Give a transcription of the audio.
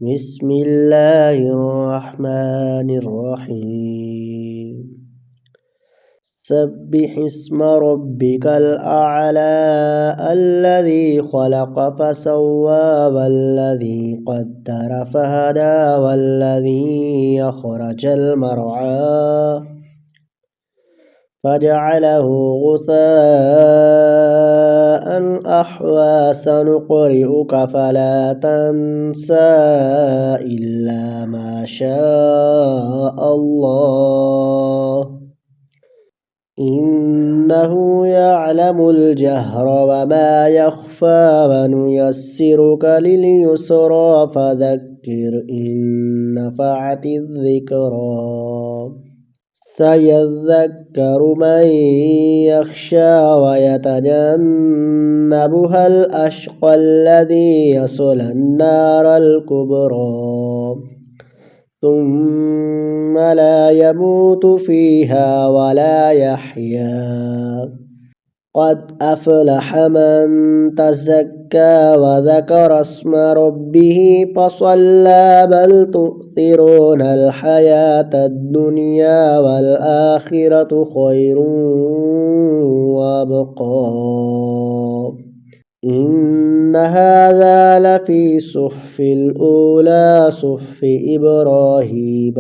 بسم الله الرحمن الرحيم سبح اسم ربك الأعلى الذي خلق فسوى والذي قدر فهدى والذي أخرج المرعى فجعله غثاء أحوى سنقرئك فلا تنسى إلا ما شاء الله إنه يعلم الجهر وما يخفى ونيسرك لليسرى فذكر إن نفعت الذكرى سيذكر من يخشى ويتجنبها الأشقى الذي يصلى النار الكبرى ثم لا يموت فيها ولا يحيا قد أفلح من تزكى وذكر اسم ربه فصلى بل تؤثرون الحياة الدنيا والآخرة خير وأبقى إن هذا لفي صحف الأولى صحف إبراهيم